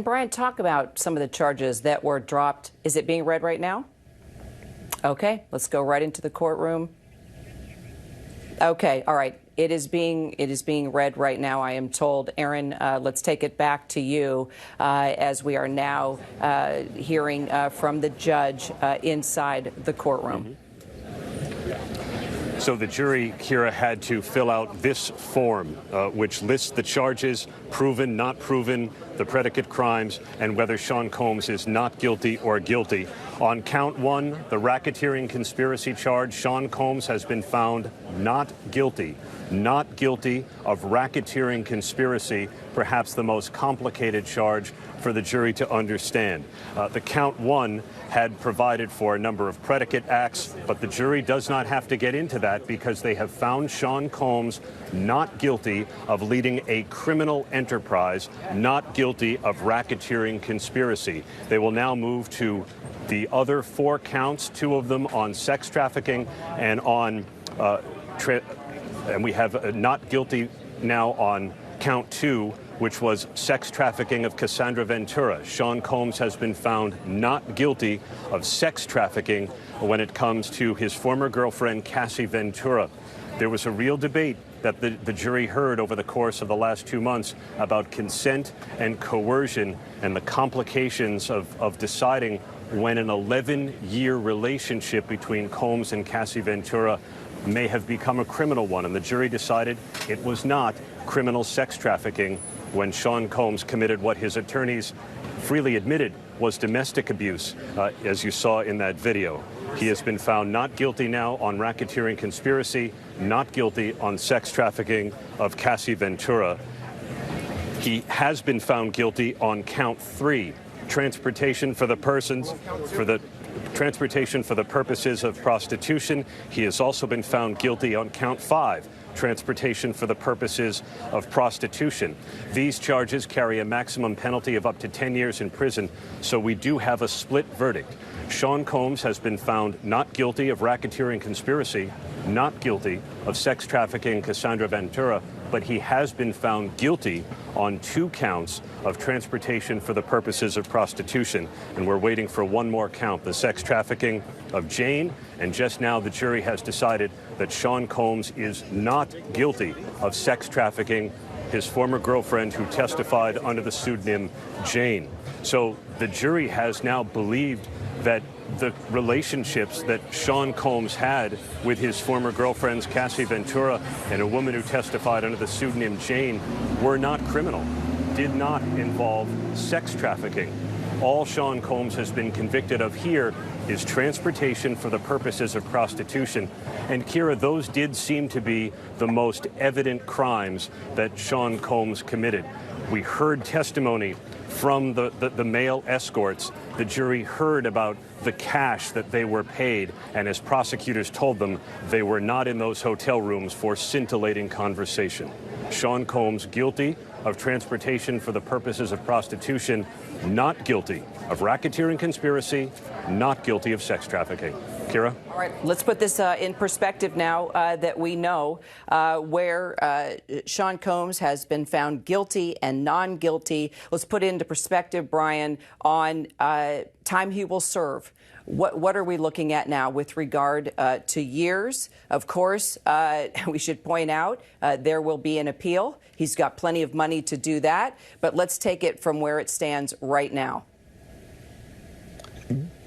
Brian, talk about some of the charges that were dropped. Is it being read right now? Okay, let's go right into the courtroom. Okay, all right. It is being read right now, I am told. Aaron, let's take it back to you as we are now hearing from the judge inside the courtroom. So the jury, Kira, had to fill out this form, which lists the charges, proven, not proven, the predicate crimes, and whether Sean Combs is not guilty or guilty. On count one, the racketeering conspiracy charge, Sean Combs has been found not guilty of racketeering conspiracy, perhaps the most complicated charge for the jury to understand. The count one had provided for a number of predicate acts, but the jury does not have to get into that because they have found Sean Combs not guilty of leading a criminal enterprise, not guilty of racketeering conspiracy. They will now move to the other four counts, two of them on sex trafficking and on and we have not guilty now on count two, which was sex trafficking of Cassandra Ventura. Sean Combs has been found not guilty of sex trafficking when it comes to his former girlfriend, Cassie Ventura. There was a real debate that the jury heard over the course of the last 2 months about consent and coercion and the complications of deciding when an 11-year relationship between Combs and Cassie Ventura may have become a criminal one, and the jury decided it was not criminal sex trafficking when Sean Combs committed what his attorneys freely admitted was domestic abuse, as you saw in that video. He has been found not guilty now on racketeering conspiracy, not guilty on sex trafficking of Cassie Ventura. He has been found guilty on count three, transportation for the purposes of prostitution. He has also been found guilty on count five, transportation for the purposes of prostitution. These charges carry a maximum penalty of up to 10 years in prison, so we do have a split verdict. Sean Combs has been found not guilty of racketeering conspiracy, not guilty of sex trafficking Cassandra Ventura, but he has been found guilty on 2 counts of transportation for the purposes of prostitution. And we're waiting for one more count, the sex trafficking of Jane. And just now the jury has decided that Sean Combs is not guilty of sex trafficking his former girlfriend who testified under the pseudonym Jane. So the jury has now believed that the relationships that Sean Combs had with his former girlfriends Cassie Ventura and a woman who testified under the pseudonym Jane were not criminal, did not involve sex trafficking. All Sean Combs has been convicted of here is transportation for the purposes of prostitution. And Kira, those did seem to be the most evident crimes that Sean Combs committed. We heard testimony from the male escorts. The jury heard about the cash that they were paid, and as prosecutors told them, they were not in those hotel rooms for scintillating conversation. Sean Combs guilty of transportation for the purposes of prostitution, not guilty of racketeering conspiracy, not guilty of sex trafficking. Kira? All right, let's put this in perspective now that we know where Sean Combs has been found guilty and non-guilty. Let's put it into perspective, Brian, on time he will serve. What are we looking at now with regard to years? Of course, we should point out there will be an appeal. He's got plenty of money to do that. But let's take it from where it stands right now.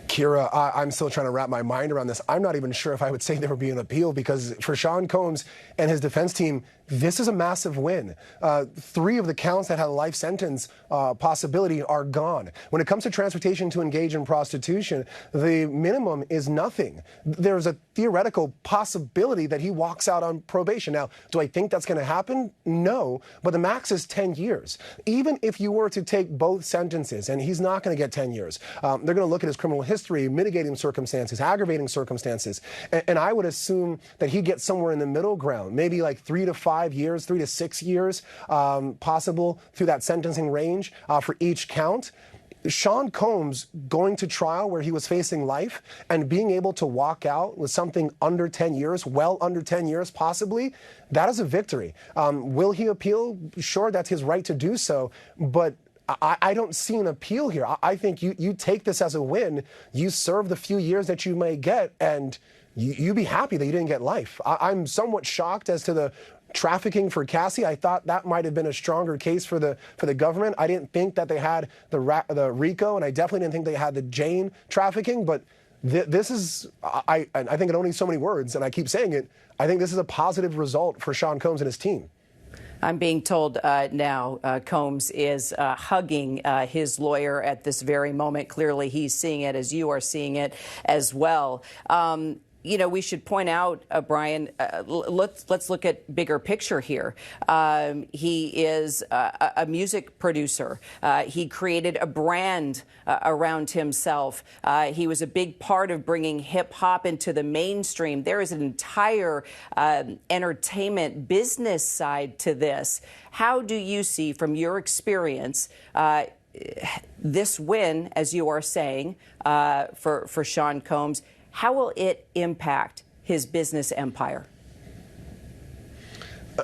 Kira, I'm still trying to wrap my mind around this. I'm not even sure if I would say there would be an appeal, because for Sean Combs and his defense team, this is a massive win. 3 of the counts that had a life sentence possibility are gone. When it comes to transportation to engage in prostitution, the minimum is nothing. There's a theoretical possibility that he walks out on probation. Now, do I think that's going to happen? No, but the max is 10 years. Even if you were to take both sentences, and he's not going to get 10 years, they're going to look at his criminal history, mitigating circumstances, aggravating circumstances, and I would assume that he gets somewhere in the middle ground, maybe like 3 to 5 years, 3 to 6 years possible through that sentencing range for each count. Sean Combs going to trial where he was facing life and being able to walk out with something under 10 years, well under 10 years possibly, that is a victory. Will he appeal? Sure, that's his right to do so, but I don't see an appeal here. I think you take this as a win. You serve the few years that you may get, and you be happy that you didn't get life. I'm somewhat shocked as to the trafficking for Cassie. I thought that might have been a stronger case for the government. I didn't think that they had the RICO, and I definitely didn't think they had the Jane trafficking. But this is, I think it only so many words, and I keep saying it. I think this is a positive result for Sean Combs and his team. I'm being told now Combs is hugging his lawyer at this very moment. Clearly, he's seeing it as you are seeing it as well. You know, we should point out, Brian, let's look at bigger picture here. He is a music producer. He created a brand around himself. He was a big part of bringing hip hop into the mainstream. There is an entire entertainment business side to this. How do you see, from your experience, this win, as you are saying, for Sean Combs? How will it impact his business empire?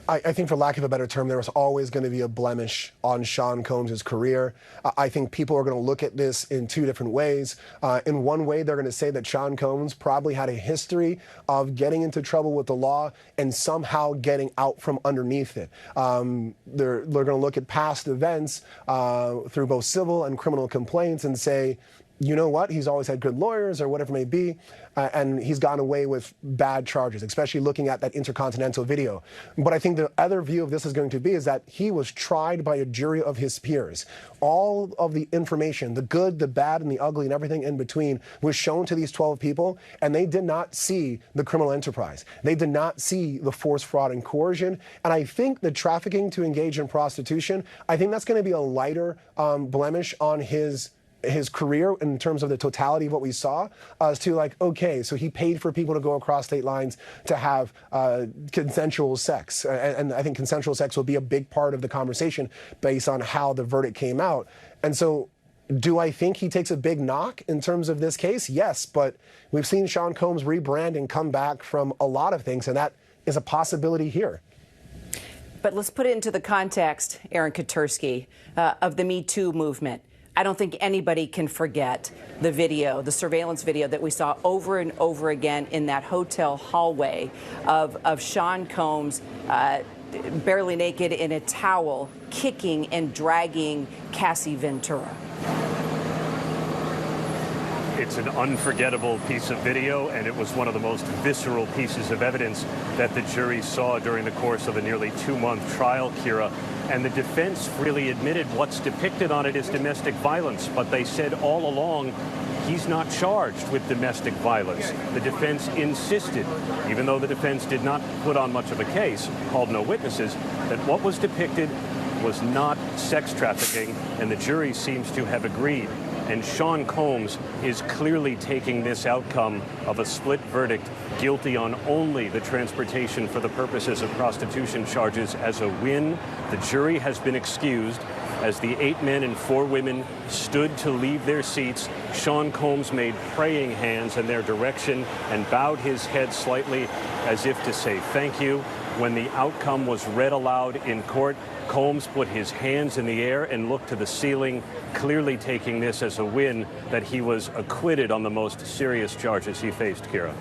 I think, for lack of a better term, there was always going to be a blemish on Sean Combs' career. I think people are going to look at this in two different ways. In one way, they're going to say that Sean Combs probably had a history of getting into trouble with the law and somehow getting out from underneath it. They're going to look at past events through both civil and criminal complaints and say, you know what, he's always had good lawyers or whatever it may be, and he's gone away with bad charges, especially looking at that Intercontinental video. But I think the other view of this is going to be is that he was tried by a jury of his peers. All of the information, the good, the bad, and the ugly, and everything in between was shown to these 12 people, and they did not see the criminal enterprise. They did not see the force, fraud, and coercion. And I think the trafficking to engage in prostitution, I think that's going to be a lighter blemish on his career in terms of the totality of what we saw, as to like, okay, so he paid for people to go across state lines to have consensual sex. And I think consensual sex will be a big part of the conversation based on how the verdict came out. And so do I think he takes a big knock in terms of this case? Yes, but we've seen Sean Combs rebrand and come back from a lot of things, and that is a possibility here. But let's put it into the context, Aaron Katersky, of the Me Too movement. I don't think anybody can forget the video, the surveillance video that we saw over and over again in that hotel hallway of Sean Combs barely naked in a towel, kicking and dragging Cassie Ventura. It's an unforgettable piece of video, and it was one of the most visceral pieces of evidence that the jury saw during the course of a nearly 2-month trial, Kira. And the defense really admitted what's depicted on it is domestic violence, but they said all along he's not charged with domestic violence. The defense insisted, even though the defense did not put on much of a case, called no witnesses, that what was depicted was not sex trafficking, and the jury seems to have agreed. And Sean Combs is clearly taking this outcome of a split verdict, guilty on only the transportation for the purposes of prostitution charges, as a win. The jury has been excused. As the 8 men and 4 women stood to leave their seats, Sean Combs made praying hands in their direction and bowed his head slightly as if to say thank you. When the outcome was read aloud in court, Combs put his hands in the air and looked to the ceiling, clearly taking this as a win that he was acquitted on the most serious charges he faced, Kira.